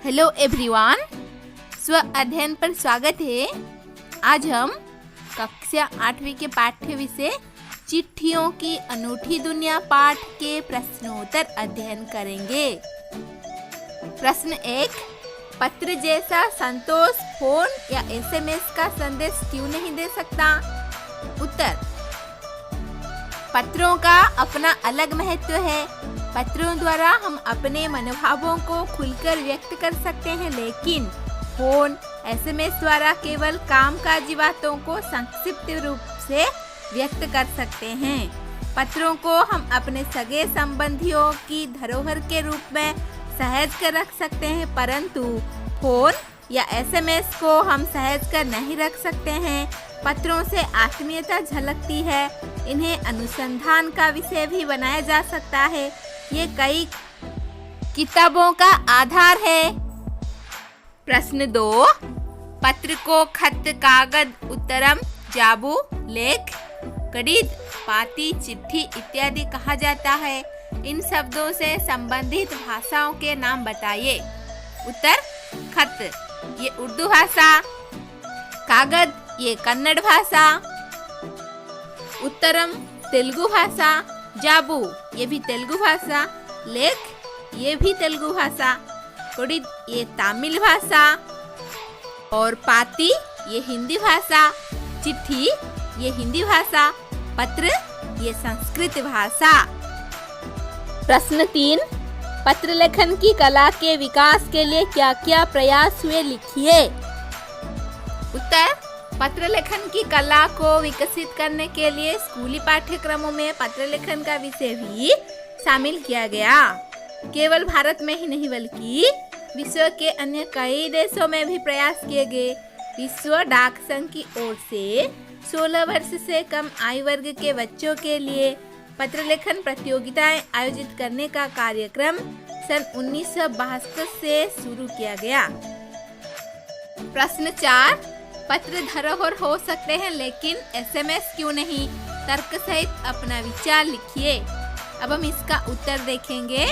Hello everyone, स्व अध्ययन पर स्वागत है। आज हम कक्षा 8वीं के पाठ्य विषय चिट्ठियों की अनूठी दुनिया पाठ के प्रश्नोत्तर अध्ययन करेंगे। प्रश्न 1, पत्र जैसा संतोष फोन या एसएमएस का संदेश क्यों नहीं दे सकता? उत्तर, पत्रों का अपना अलग महत्व है। पत्रों द्वारा हम अपने मनोभावों को खुलकर व्यक्त कर सकते हैं, लेकिन फोन एसएमएस द्वारा केवल कामकाजी बातों को संक्षिप्त रूप से व्यक्त कर सकते हैं। पत्रों को हम अपने सगे संबंधियों की धरोहर के रूप में सहेज कर रख सकते हैं, परंतु फोन या एसएमएस को हम सहेज कर नहीं रख सकते हैं। पत्रों से आत्मीयता झलकती है। इन्हें अनुसंधान का विषय भी बनाया जा सकता है। ये कई किताबों का आधार है। प्रश्न 2, पत्र को खत, कागज, उत्तरम, जाबू, लेख, गणित, पाती, चिट्ठी इत्यादि कहा जाता है। इन शब्दों से संबंधित भाषाओं के नाम बताइए। उत्तर, खत ये उर्दू भाषा, कागज ये कन्नड़ भाषा, उत्तरम तेलुगु भाषा, जाबू ये भी तेलुगु भाषा, लेख ये भी तेलुगु भाषा, गणित ये तमिल भाषा और पाती ये हिंदी भाषा, चिट्ठी ये हिंदी भाषा, पत्र ये संस्कृत भाषा। प्रश्न 3, पत्र लेखन की कला के विकास के लिए क्या क्या प्रयास हुए, लिखिए। उत्तर, पत्र लेखन की कला को विकसित करने के लिए स्कूली पाठ्यक्रमों में पत्र लेखन का विषय भी शामिल किया गया। केवल भारत में ही नहीं बल्कि विश्व के अन्य कई देशों में भी प्रयास किए गए। विश्व डाक संघ की ओर से 16 वर्ष से कम आयु वर्ग के बच्चों के लिए पत्र लेखन प्रतियोगिताएं आयोजित करने का कार्यक्रम सन 1962 से शुरू किया गया। प्रश्न 4, पत्र धरोहर हो सकते हैं लेकिन एसएमएस क्यों नहीं? तर्क सहित अपना विचार लिखिए। अब हम इसका उत्तर देखेंगे।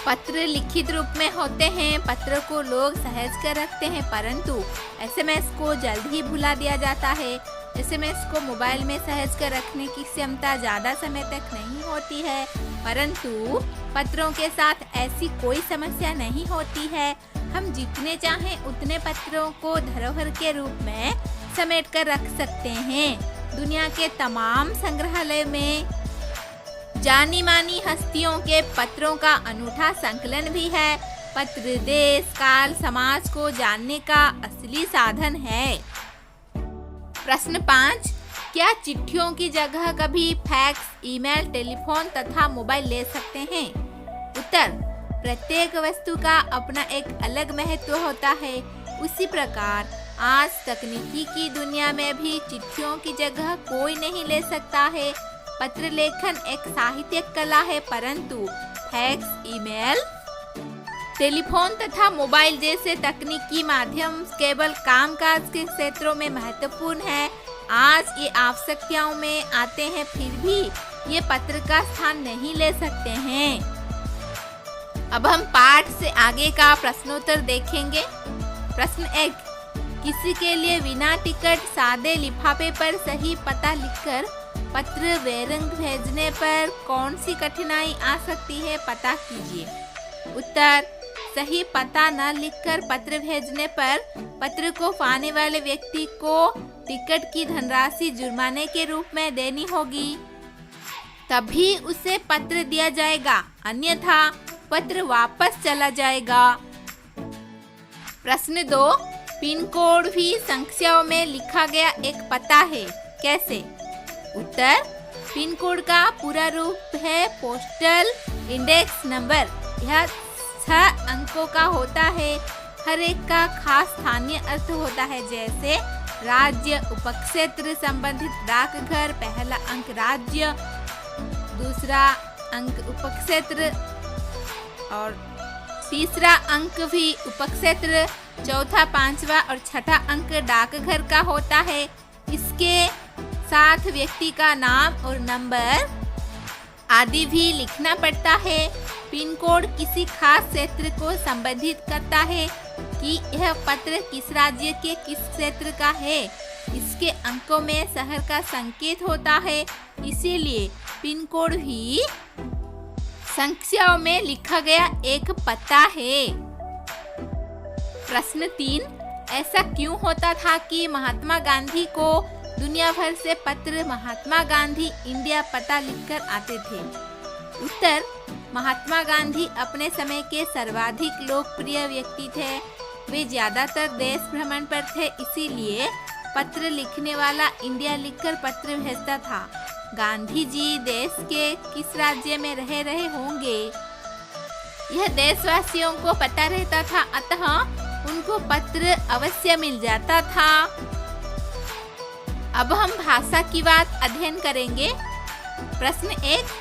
पत्र लिखित रूप में होते हैं। पत्र को लोग सहेज कर रखते हैं, परंतु एसएमएस को जल्द ही भुला दिया जाता है। एसएमएस को मोबाइल में सहेज कर रखने की क्षमता ज्यादा समय तक नहीं होती है, परंतु पत्रों के साथ ऐसी कोई समस्या नहीं होती है। हम जितने चाहें उतने पत्रों को धरोहर के रूप में समेट कर रख सकते हैं। दुनिया के तमाम संग्रहालय में जानी मानी हस्तियों के पत्रों का अनूठा संकलन भी है। पत्र देश, काल, समाज को जानने का असली साधन है। प्रश्न 5, क्या चिट्ठियों की जगह कभी फैक्स, ईमेल, टेलीफोन तथा मोबाइल ले सकते हैं? उत्तर, प्रत्येक वस्तु का अपना एक अलग महत्व होता है। उसी प्रकार आज तकनीकी की दुनिया में भी चिट्ठियों की जगह कोई नहीं ले सकता है। पत्र लेखन एक साहित्यिक कला है, परंतु फैक्स, ईमेल, टेलीफोन तथा मोबाइल जैसे तकनीकी माध्यम केवल कामकाज के क्षेत्रों में महत्वपूर्ण है। आज ये आवश्यकताओं में आते हैं, फिर भी ये पत्र का स्थान नहीं ले सकते हैं। अब हम पाठ से आगे का प्रश्नोत्तर देखेंगे। प्रश्न 1, किसी के लिए बिना टिकट सादे लिफाफे पर सही पता लिखकर पत्र बेरंग भेजने पर कौन सी कठिनाई आ सकती है, पता कीजिए। उत्तर, सही पता न लिखकर पत्र भेजने पर पत्र को पाने वाले व्यक्ति को टिकट की धनराशि जुर्माने के रूप में देनी होगी, तभी उसे पत्र दिया जाएगा, अन्यथा पत्र वापस चला जाएगा। प्रश्न 2, पिन कोड भी संख्याओं में लिखा गया एक पता है, कैसे? उत्तर, पिन कोड का पूरा रूप है पोस्टल इंडेक्स नंबर। यह 6 अंकों का होता है। हर एक का खास स्थानीय अर्थ होता है, जैसे राज्य, उपक्षेत्र, संबंधित डाकघर। पहला अंक राज्य, दूसरा अंक उपक्षेत्र और तीसरा अंक भी उपक्षेत्र, चौथा, पांचवा और छठा अंक डाकघर का होता है। इसके साथ व्यक्ति का नाम और नंबर आदि भी लिखना पड़ता है। पिन कोड किसी खास क्षेत्र को संबंधित करता है कि यह पत्र किस राज्य के किस क्षेत्र का है। इसके अंकों में शहर का संकेत होता है, इसीलिए पिन कोड भी संख्याओं में लिखा गया एक पता है। प्रश्न 3, ऐसा क्यों होता था कि महात्मा गांधी को दुनिया भर से पत्र महात्मा गांधी इंडिया पता लिखकर आते थे? उत्तर, महात्मा गांधी अपने समय के सर्वाधिक लोकप्रिय व्यक्ति थे। वे ज्यादातर देश भ्रमण पर थे, इसीलिए पत्र लिखने वाला इंडिया लिखकर पत्र भेजता था। गांधी जी देश के किस राज्य में रह रहे होंगे, यह देशवासियों को पता रहता था, अतः उनको पत्र अवश्य मिल जाता था। अब हम भाषा की बात अध्ययन करेंगे। प्रश्न 1,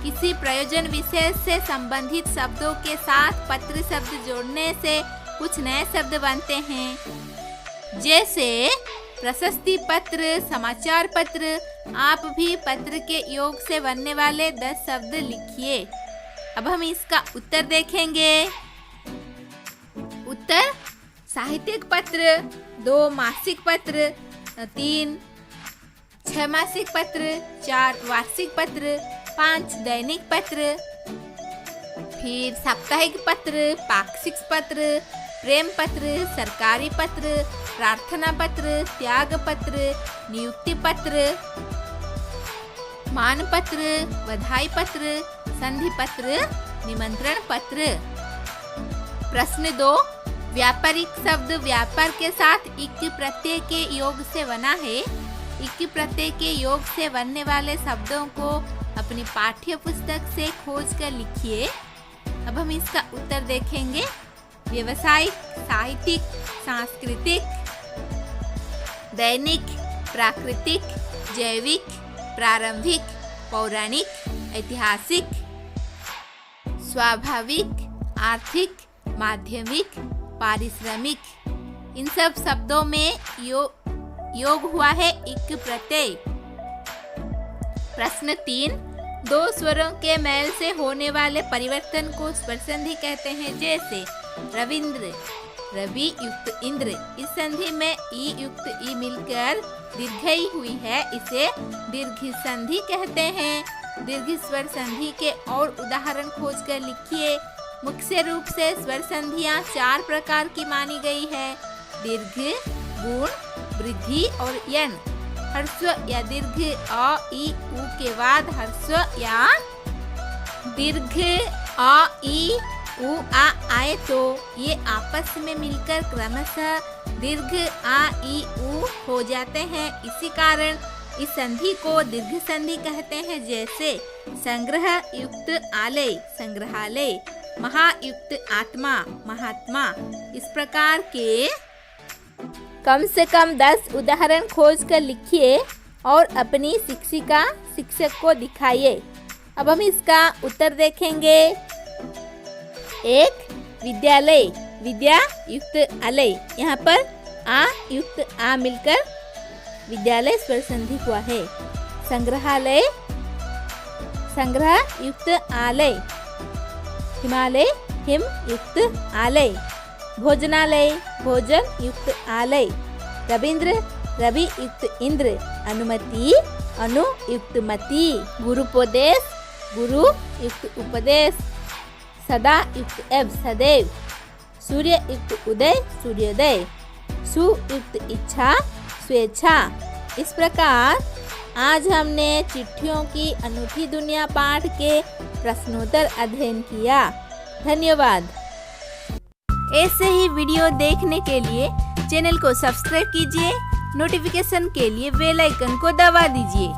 किसी प्रयोजन विशेष से संबंधित शब्दों के साथ पत्र शब्द जोड़ने से कुछ नए शब्द बनते हैं, जैसे प्रशस्ति पत्र, समाचार पत्र। आप भी पत्र के योग से बनने वाले 10 शब्द लिखिए। अब हम इसका उत्तर देखेंगे। उत्तर, साहित्यिक पत्र, 2 मासिक पत्र, 3 6-मासिक पत्र, 4 वार्षिक पत्र, 5 दैनिक पत्र, फिर साप्ताहिक पत्र, पाक्षिक पत्र, प्रेम पत्र, सरकारी पत्र, प्रार्थना पत्र, त्याग पत्र, नियुक्ति पत्र, मान पत्र, बधाई पत्र, संधि पत्र, निमंत्रण पत्र। प्रश्न 2, व्यापारिक शब्द व्यापार के साथ इक प्रत्यय के योग से बना है। इक प्रत्यय के योग से बनने वाले शब्दों को अपनी पाठ्य पुस्तक से खोज कर लिखिए। अब हम इसका उत्तर देखेंगे। व्यवसायिक, साहित्यिक, सांस्कृतिक, दैनिक, प्राकृतिक, जैविक, प्रारंभिक, पौराणिक, ऐतिहासिक, स्वाभाविक, आर्थिक, माध्यमिक, पारिश्रमिक। इन सब शब्दों में योग हुआ है इक प्रत्यय। प्रश्न 3, 2 स्वरों के मेल से होने वाले परिवर्तन को स्वर संधि कहते हैं, जैसे रविंद्र, रवि युक्त इंद्र। इस संधि में ई युक्त ई मिलकर दीर्घई हुई है, इसे दीर्घ संधि कहते हैं। दीर्घ स्वर संधि के और उदाहरण खोज कर लिखिए। मुख्य रूप से स्वर संधियां 4 प्रकार की मानी गई है: दीर्घ, गुण, वृद्धि और यण। ह्रस्व या दीर्घ अ, ई, उ के बाद ह्रस्व या दीर्घ अ, ई, उ, आ आए तो ये आपस में मिलकर क्रमशः दीर्घ आ, ई, उ हो जाते हैं। इसी कारण इस संधि को दीर्घ संधि कहते हैं, जैसे संग्रह युक्त आलय, संग्रहालय, महायुक्त आत्मा, महात्मा। इस प्रकार के कम से कम 10 उदाहरण खोज कर लिखिए और अपनी शिक्षिका शिक्षक को दिखाइए। अब हम इसका उत्तर देखेंगे। 1, विद्यालय, विद्या युक्त आलय। यहाँ पर आ युक्त आ मिलकर विद्यालय स्वर संधि हुआ है। संग्रहालय, संग्रह युक्त आलय, हिमालय, हिम युक्त आलय, भोजनालय, भोजन युक्त आलय, रविंद्र, रवि युक्त इंद्र, अनुमति, अनु युक्त मति, गुरुपदेश, गुरु युक्त उपदेश, सदा युक्त एव, सदैव, सूर्य युक्त उदय, सूर्योदय, सु युक्त इच्छा, स्वेच्छा। इस प्रकार आज हमने चिट्ठियों की अनूठी दुनिया पाठ के प्रश्नोत्तर अध्ययन किया। धन्यवाद। ऐसे ही वीडियो देखने के लिए चैनल को सब्सक्राइब कीजिए। नोटिफिकेशन के लिए बेल आइकन को दबा दीजिए।